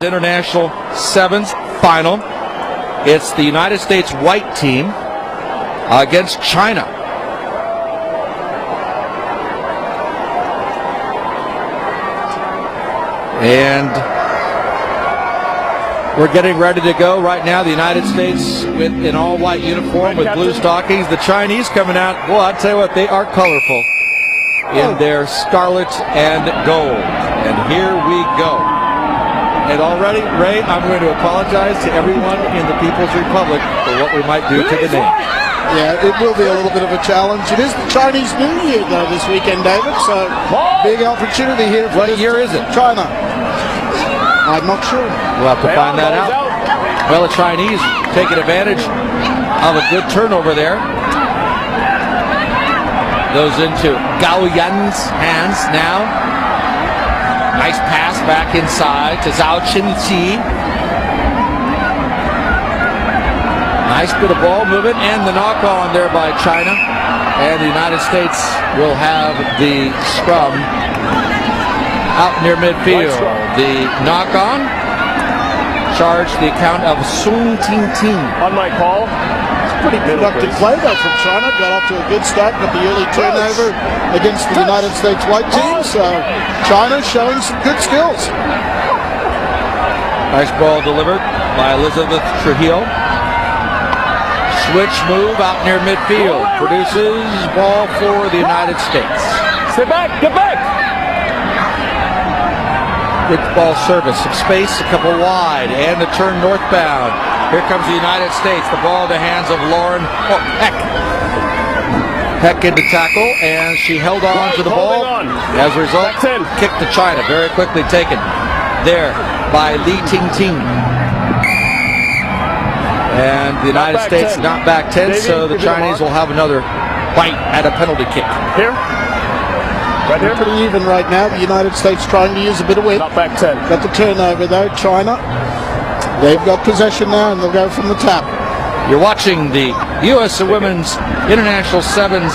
International Sevens final. It's the United States white team against China. And we're getting ready to go right now. The United States in all white uniform with blue stockings. The Chinese coming out. Well, I'll tell you what, they are colorful in their scarlet and gold. And here we go. And already, Ray, I'm going to apologize to everyone in the People's Republic for what we might do to the name. Yeah, it will be a little bit of a challenge. It is the Chinese New Year, though, this weekend, David, so big opportunity here. What year is it? China. I'm not sure. We'll have to find that out. Well, the Chinese taking advantage of a good turnover there. Goes into Gao Yan's hands now. Nice pass back inside to Zhao Qinqi. Nice bit of ball movement and the knock on there by China. And the United States will have the scrum out near midfield. The knock on charged the account of Sun Ting. On my call. Pretty productive play though from China. Got off to a good start with the early turnover against the United States white team. So China showing some good skills. Nice ball delivered by Elizabeth Trujillo. Switch move out near midfield. Produces ball for the United States. Sit back, get back. Good ball service. Some space, a couple wide, and the turn northbound. Here comes the United States. The ball in the hands of Lauren Heck. Heck into tackle, and she held on to the ball. As a result, kick to China. Very quickly taken there by Li Ting. And the United States not back 10, so the Chinese will have another bite at a penalty kick. Here. Right here. Pretty even right now. The United States trying to use a bit of width. Not back 10. Got the turnover though. China. They've got possession now, and they'll go from the tap. You're watching the U.S. Women's International Sevens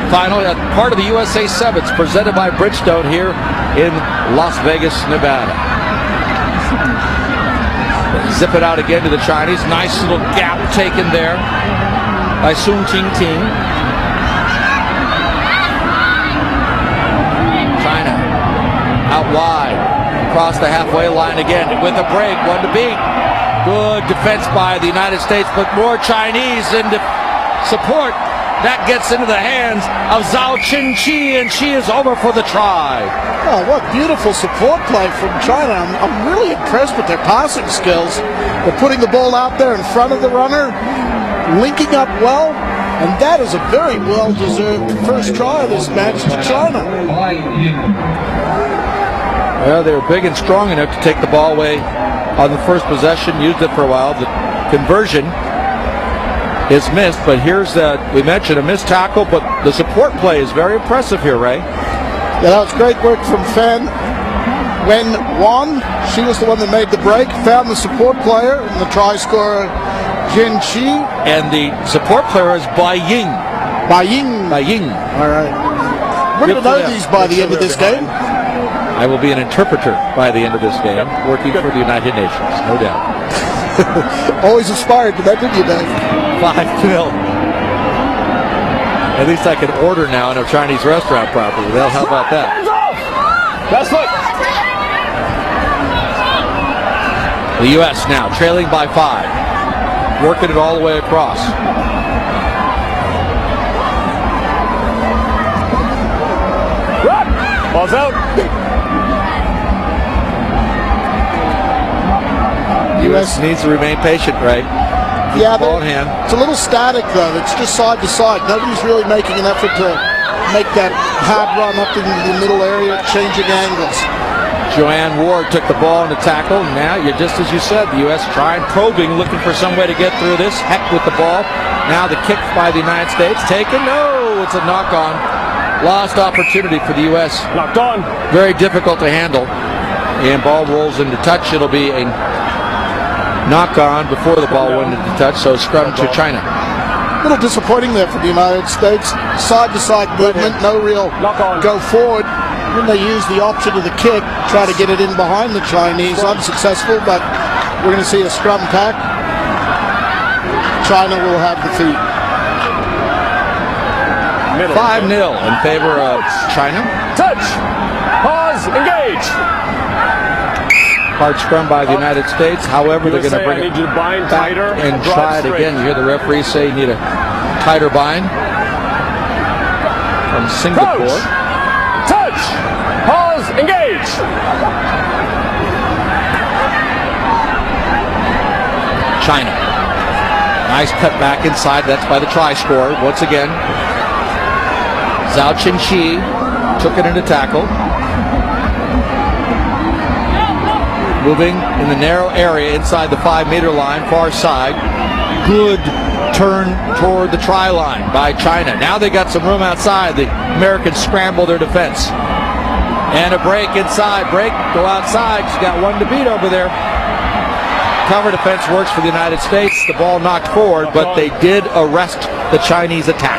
final, part of the USA Sevens, presented by Bridgestone here in Las Vegas, Nevada. Zip it out again to the Chinese. Nice little gap taken there by Sun Ting. China out wide, across the halfway line again with a break, one to beat. Good defense by the United States, but more Chinese in support. That gets into the hands of Zhao Qinqi, and she is over for the try. Oh, what beautiful support play from China. I'm really impressed with their passing skills. They're putting the ball out there in front of the runner, linking up well, and that is a very well-deserved first try of this match to China. Well, they were big and strong enough to take the ball away on the first possession, used it for a while. The conversion is missed, but here's we mentioned a missed tackle, but the support play is very impressive here, Ray. Yeah, that was great work from Fan Wen-Wan. She was the one that made the break, found the support player, and the try scorer, Jin Chi. And the support player is Bai Ying. Bai Ying. All right. We're going to know these by the end of this game. I will be an interpreter by the end of this game, working for the United Nations, no doubt. Always aspired to that, didn't you, Dave? 5-0. At least I can order now in a Chinese restaurant properly. Well, how about that? That's look. The U.S. now trailing by 5. Working it all the way across. Ball's out. U.S. needs to remain patient, right? Yeah, ball in hand. It's a little static, though. It's just side to side. Nobody's really making an effort to make that hard run up into the middle area, changing angles. Joanne Ward took the ball in the tackle. Now, just as you said, the U.S. trying, probing, looking for some way to get through this. Heck with the ball. Now the kick by the United States. Taken. No, it's a knock-on. Lost opportunity for the U.S. Knocked on. Very difficult to handle. And ball rolls into touch. It'll be a knock-on before the ball went into touch, so scrum to China. A little disappointing there for the United States. Side-to-side movement, no real go forward. When they use the option of the kick, try to get it in behind the Chinese, unsuccessful, but we're going to see a scrum pack. China will have the feet. 5-0 in favor of China. Touch. Pause. Engage. Hard scrum by the United States. However, they're going to bring I it need you to bind back tighter and drive try it straight. again. You hear the referee say you need a tighter bind from Singapore. Coach. Touch. Pause. Engage. China. Nice cut back inside. That's by the try scorer. Once again, Zhao Qinqi took it into tackle. Moving in the narrow area inside the 5-meter line, far side. Good turn toward the try line by China. Now they got some room outside. The Americans scramble their defense. And a break inside. Break, go outside. She's got one to beat over there. Cover defense works for the United States. The ball knocked forward, but they did arrest the Chinese attack.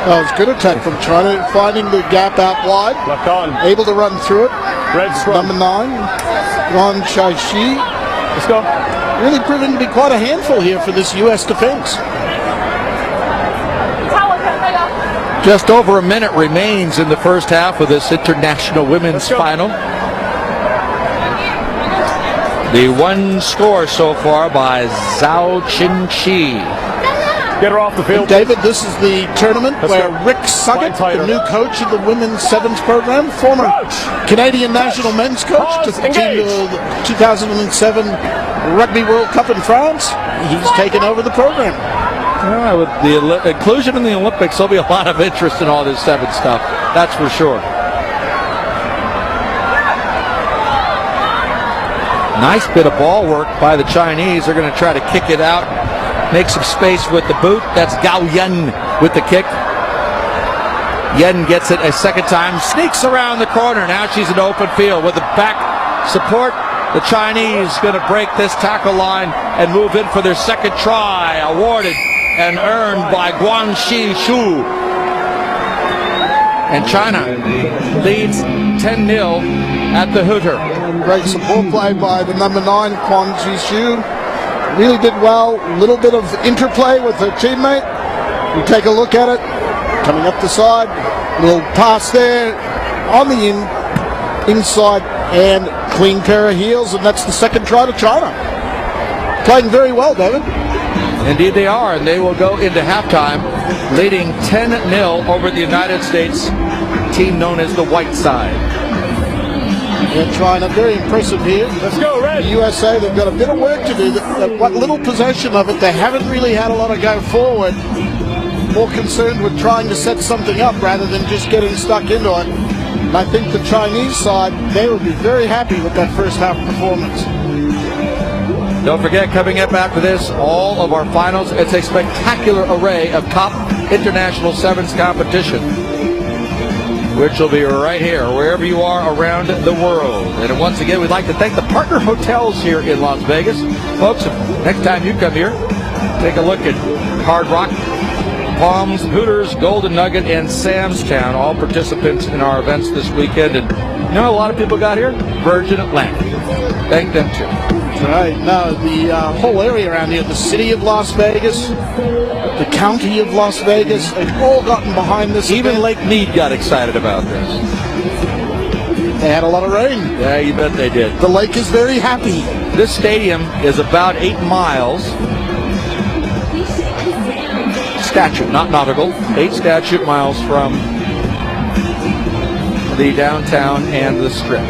That was good attack from China, finding the gap out wide. Left on. Able to run through it. Red scrum. Number 9, Ron Chai-Shi. Let's go. Really proving to be quite a handful here for this U.S. defense. Just over a minute remains in the first half of this international women's final. The one score so far by Zhao Qinqi. Get her off the field. David, this is the tournament where go. Rick Suggett, Tighter. the new coach of the women's sevens program, former Coach. Canadian national men's coach, Pause. took the team to Engage. the 2007 Rugby World Cup in France. He's taken over the program. With the inclusion in the Olympics, there'll be a lot of interest in all this seven stuff. That's for sure. Nice bit of ball work by the Chinese. They're going to try to kick it out, make some space with the boot. That's Gao Yan with the kick. Yen gets it a second time, sneaks around the corner. Now she's in open field with the back support. The Chinese going to break this tackle line and move in for their second try, awarded and earned by Guangxi Shu. And China leads 10-0 at the Hooter. Great support play by the number 9, Kwon Ji-shu. Really did well. A little bit of interplay with her teammate. You take a look at it. Coming up the side. Little pass there on the inside and clean pair of heels. And that's the second try to China. Playing very well, David. Indeed they are, and they will go into halftime leading 10-0 over the United States team known as the White Side. And China, very impressive here. Let's go, Red. The USA, they've got a bit of work to do. What little possession of it, they haven't really had a lot of go forward. More concerned with trying to set something up rather than just getting stuck into it. And I think the Chinese side, they will be very happy with that first half performance. Don't forget, coming up after this, all of our finals. It's a spectacular array of top international sevens competition, which will be right here, wherever you are around the world. And once again, we'd like to thank the partner hotels here in Las Vegas. Folks, next time you come here, take a look at Hard Rock, Palms, Hooters, Golden Nugget, and Sam's Town, all participants in our events this weekend. And you know, a lot of people got here, Virgin Atlantic. Thank them too. Right. No, the whole area around here, the city of Las Vegas, the county of Las Vegas, they've all gotten behind this. Even event. Lake Mead got excited about this. They had a lot of rain. Yeah, you bet they did. The lake is very happy. This stadium is about 8 miles. Statute, not nautical. 8 statute miles from the downtown and the Strip.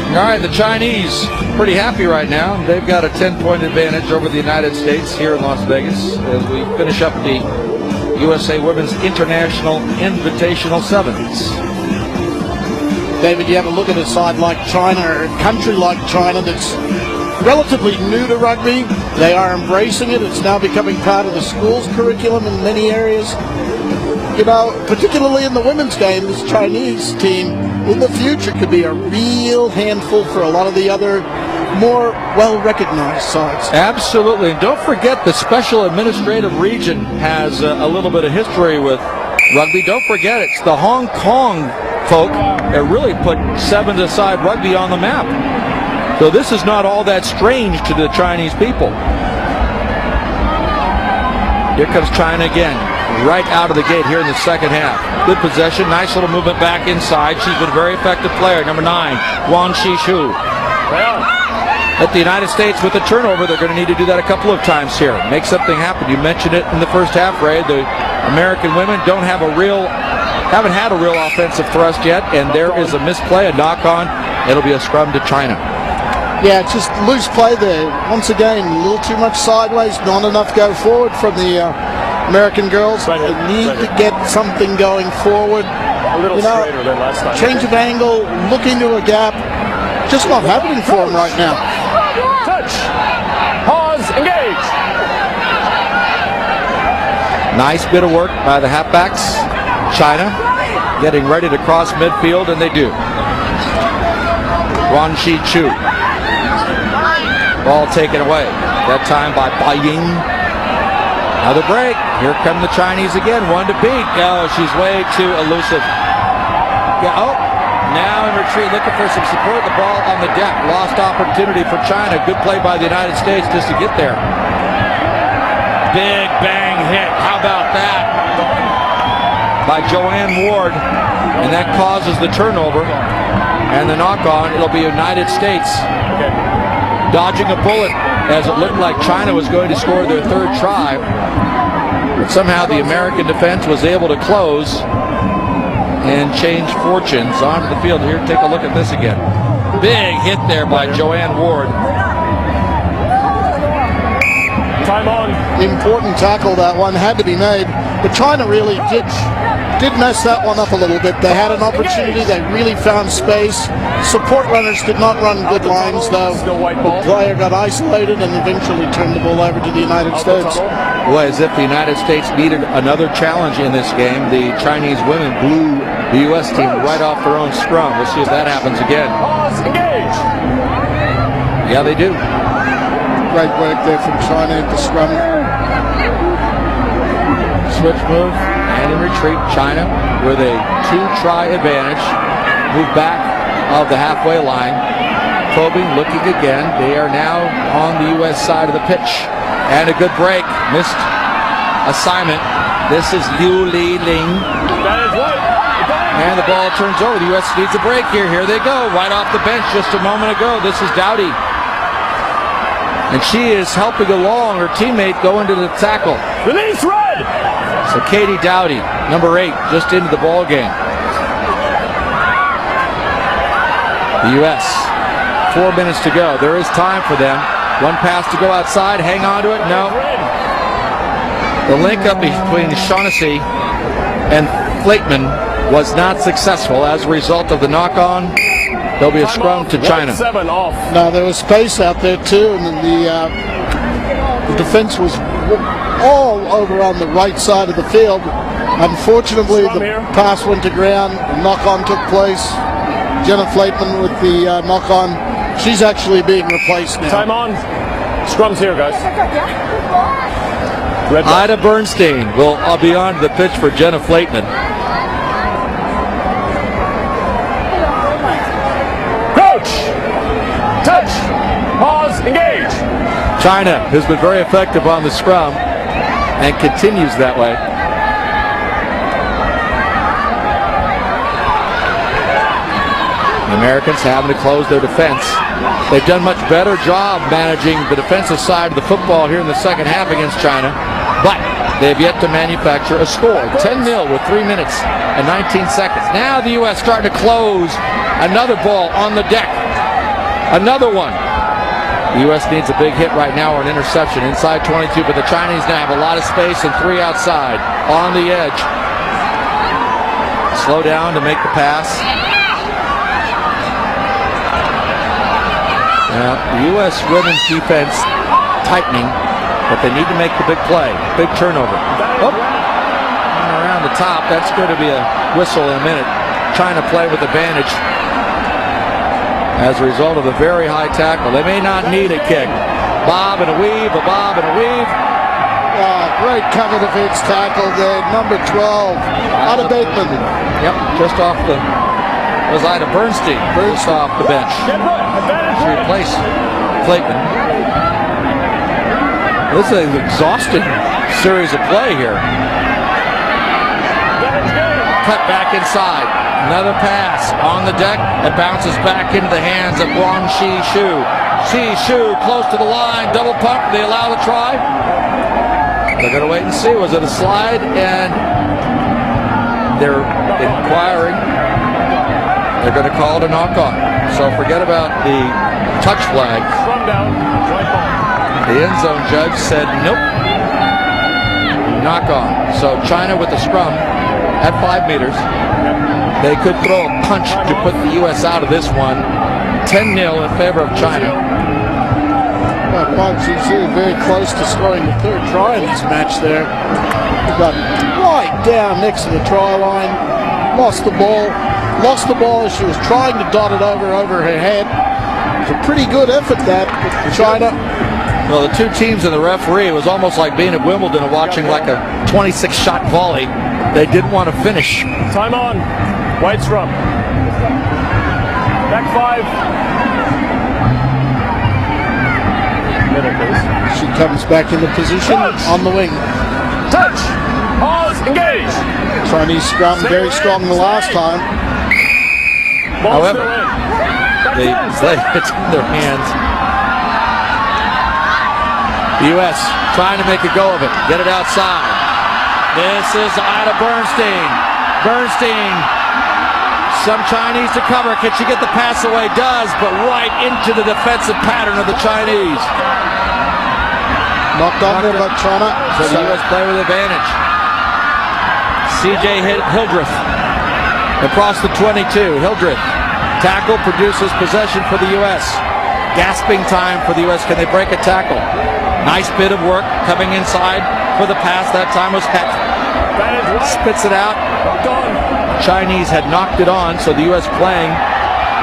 All right, the Chinese pretty happy right now. They've got a 10-point advantage over the United States here in Las Vegas as we finish up the USA Women's International Invitational Sevens. David, you have a look at a side like China, or a country like China that's relatively new to rugby. They are embracing it. It's now becoming part of the school's curriculum in many areas. You know, particularly in the women's game, this Chinese team in the future could be a real handful for a lot of the other more well-recognized sides. Absolutely. And don't forget the Special Administrative Region has a little bit of history with rugby. Don't forget it's the Hong Kong folk that really put seven-a-side rugby on the map. So this is not all that strange to the Chinese people. Here comes China again, right out of the gate here in the second half. Good possession, nice little movement back inside. She's been a very effective player. Number 9, Wang Shishu. At the United States with the turnover, they're going to need to do that a couple of times here. Make something happen. You mentioned it in the first half, Ray. The American women haven't had a real offensive thrust yet, and there is a misplay, a knock-on. It'll be a scrum to China. Yeah, just loose play there. Once again, a little too much sideways, not enough go forward from the American girls. They need to get something going forward. A little straighter than last time. Change of angle, look into a gap. Just not happening for them right now. Touch. Pause. Engage. Nice bit of work by the halfbacks. China getting ready to cross midfield, and they do. Wan Shi Chu. Ball taken away. That time by Bai Ying. Another break. Here come the Chinese again. One to beat. Oh, she's way too elusive. Yeah, oh, now in retreat, looking for some support. The ball on the deck. Lost opportunity for China. Good play by the United States just to get there. Big bang hit. How about that? By Joanne Ward. And that causes the turnover. And the knock-on, it'll be United States dodging a bullet as it looked like China was going to score their third try. But somehow the American defense was able to close and change fortunes onto the field. Here, take a look at this again. Big hit there by Joanne Ward. Time on. Important tackle, that one had to be made. But China really did mess that one up a little bit. They had an opportunity. They really found space. Support runners did not run good lines, though. The player got isolated and eventually turned the ball over to the United States. Well, as if the United States needed another challenge in this game. The Chinese women blew the U.S. team right off their own scrum. We'll see if that happens again. Pause. Engage. Yeah, they do. Great work there from China at the scrum. Switch move and in retreat. China with a 2-try advantage. Move back of the halfway line. Probing, looking again. They are now on the U.S. side of the pitch. And a good break. Missed assignment. This is Liu Li Ling. That is right. And the ball turns over. The U.S. needs a break here. Here they go. Right off the bench just a moment ago. This is Dowdy. And she is helping along her teammate go into the tackle. Release red. So Katie Dowdy, number 8, just into the ball game. The U.S. 4 minutes to go. There is time for them. One pass to go outside. Hang on to it. No. The link up between Shaughnessy and Flateman was not successful as a result of the knock-on. There'll be a scrum to China. 7 off. Now there was space out there too, and the defense was all over on the right side of the field. Unfortunately, the pass went to ground. The knock-on took place. Jenna Flateman with the knock-on. She's actually being replaced now. Time on. Scrum's here, guys. Red Ida Bernstein will be on the pitch for Jenna Flateman. Crouch. Touch. Pause. Engage. China has been very effective on the scrum and continues that way. The Americans having to close their defense. They've done much better job managing the defensive side of the football here in the second half against China, but they have yet to manufacture a score. 10-0 with 3 minutes and 19 seconds. Now the U.S. starting to close. Another ball on the deck. Another one. The U.S. needs a big hit right now or an interception inside 22, but the Chinese now have a lot of space and 3 outside on the edge. Slow down to make the pass. Now, the U.S. women's defense tightening, but they need to make the big play. Big turnover. Oh, and around the top. That's going to be a whistle in a minute. China play with advantage as a result of a very high tackle. They may not need a kick. Bob and a weave, a bob and a weave. Oh, great cover defense tackle there. Number 12, Ada Bateman. Yep, just off the was Ida Bernstein, just off the bench. Get put. Advantage She right. replaced Clayton. This is an exhausting series of play here. Advantage game. Cut back inside. Another pass on the deck. It bounces back into the hands of Guan Shi-Shu. Shi-Shu close to the line. Double pump. They allow the try. They're going to wait and see. Was it a slide? And they're inquiring. They're going to call it a knock-on. So forget about the touch flag. Scrum down. Joint ball. The end zone judge said nope. Knock-on. So China with the scrum at 5 meters. They could throw a punch to put the U.S. out of this one. 10-0 in favor of China. Well, Bob Zhu very close to scoring the third try in this match there. He got right down next to the try line. Lost the ball as she was trying to dot it over her head. It was a pretty good effort that with China. Well, the two teams and the referee, it was almost like being at Wimbledon and watching like a 26-shot volley. They didn't want to finish. Time on. White scrum. Back 5. Middle, please. She comes back into position on the wing. Touch. Pause. Engage. Chinese scrum very strong the last time. Ball However, still in. Back They 10. play it in their hands. The U.S. trying to make a go of it. Get it outside. This is Ida Bernstein. Bernstein. Some Chinese to cover. Can she get the pass away? Does, but right into the defensive pattern of the Chinese. Knocked on there by China. So the U.S. play with advantage. C.J. Hildreth across the 22. Hildreth. Tackle produces possession for the U.S. Gasping time for the U.S. Can they break a tackle? Nice bit of work coming inside for the pass. That time was Het. Advantage right. Spits it out. Knocked on. Chinese had knocked it on, so the U.S. playing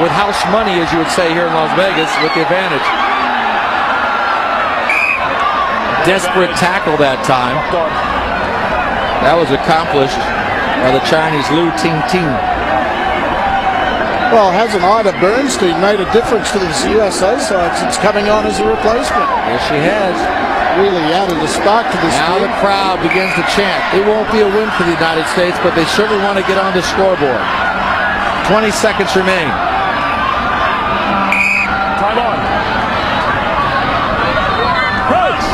with house money, as you would say here in Las Vegas, with the advantage. Desperate tackle that time. Knocked on. That was accomplished by the Chinese Lu Ting. Well, hasn't Ida Bernstein made a difference to this USA side since coming on as a replacement? Yes, she has. Really added a spark to this Now the team. crowd begins to chant. It won't be a win for the United States, but they certainly want to get on the scoreboard. 20 seconds remain. Time on. Touch.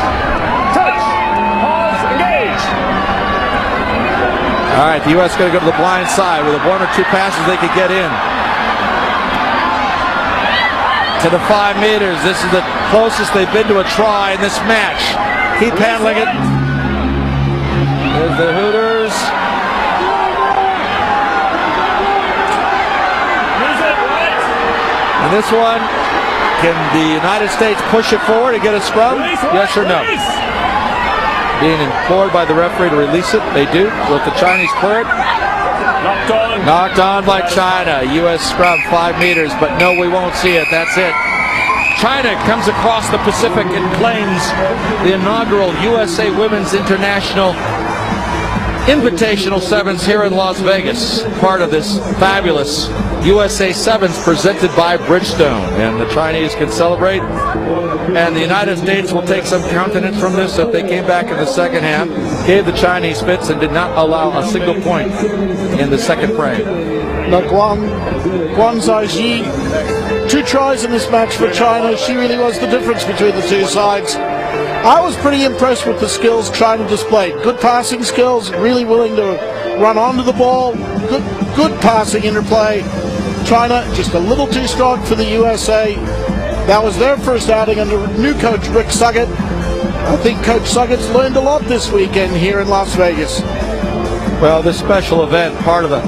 Touch. Pause. Engage. All right, the U.S. going to go to the blind side with one or two passes they could get in. To the 5 meters. This is the closest they've been to a try in this match. Keep handling it. There's the Hooters. Use it right. And this one, can the United States push it forward and get a scrum? Release, Yes or no? release. Being implored by the referee to release it. They do. So if the Chinese clear it, Knocked on. knocked on by China. U.S. scrum 5 meters, but no, we won't see it. That's it. China comes across the Pacific and claims the inaugural USA Women's International Invitational Sevens here in Las Vegas. Part of this fabulous USA Sevens presented by Bridgestone. And the Chinese can celebrate. And the United States will take some countenance from this if they came back in the second half, gave the Chinese fits, and did not allow a single point in the second frame. Now, Guan Zhaiji, 2 tries in this match for China. She really was the difference between the two sides. I was pretty impressed with the skills China displayed. Good passing skills, really willing to run onto the ball. Good passing interplay. China just a little too strong for the USA. That was their first outing under new coach Rick Suggett. I think Coach Suggett's learned a lot this weekend here in Las Vegas. Well, this special event, part of a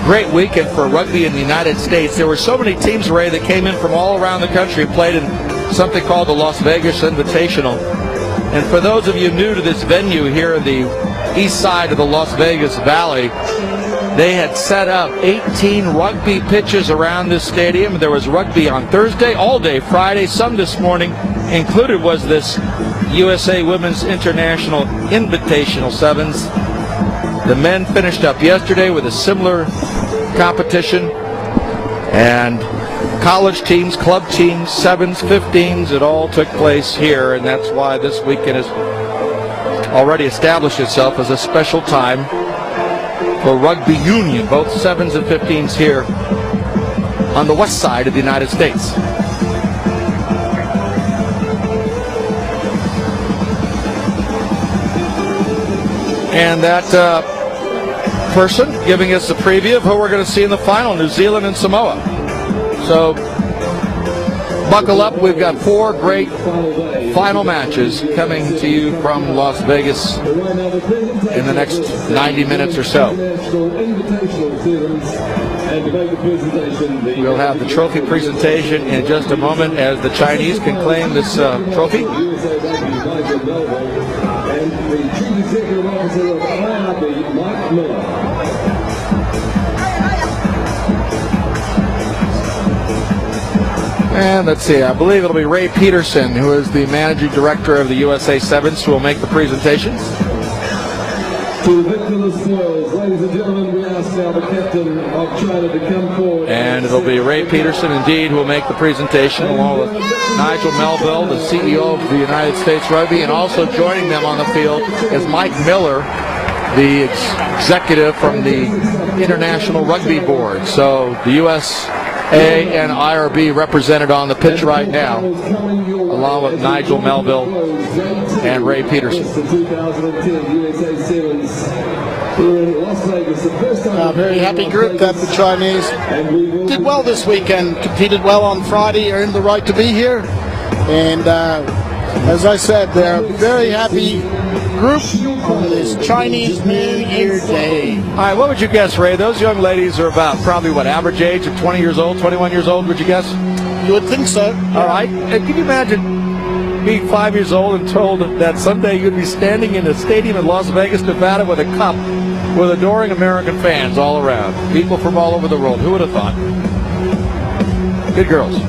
great weekend for rugby in the United States. There were so many teams, Ray, that came in from all around the country and played in something called the Las Vegas Invitational. And for those of you new to this venue here in the east side of the Las Vegas Valley, they had set up 18 rugby pitches around this stadium. There was rugby on Thursday, all day Friday, some this morning. Included was this USA Women's International Invitational Sevens. The men finished up yesterday with a similar competition. And college teams, club teams, 7s, 15s, it all took place here, and that's why this weekend has already established itself as a special time for rugby union, both 7s and 15s here on the west side of the United States. And that person giving us a preview of who we're going to see in the final, New Zealand and Samoa. So buckle up. We've got 4 great final matches coming to you from Las Vegas in the next 90 minutes or so. We'll have the trophy presentation in just a moment as the Chinese can claim this trophy. And the Chief Executive Officer of IRB, Mike Miller. And let's see, I believe it'll be Ray Peterson, who is the Managing Director of the USA Sevens, who will make the presentations. To the victor of the spoils, ladies and gentlemen, we ask now the captain of China to come forward. And it'll be Ray Peterson, indeed, who will make the prepresentation, along with Nigel Melville, the CEO of the United States Rugby, and also joining them on the field is Mike Miller, the executive from the International Rugby Board. So the USA and IRB represented on the pitch right now, along with Nigel Melville and Ray Peterson. A very happy group that the Chinese did well this weekend, competed well on Friday, earned the right to be here. And as I said, they're a very happy group on this Chinese New Year Day. All right, what would you guess, Ray? Those young ladies are about probably, what, average age of 20 years old, 21 years old, would you guess? You would think so. All right. And can you imagine being 5 years old and told that someday you'd be standing in a stadium in Las Vegas, Nevada with a cup with adoring American fans all around, people from all over the world? Who would have thought? Good girls.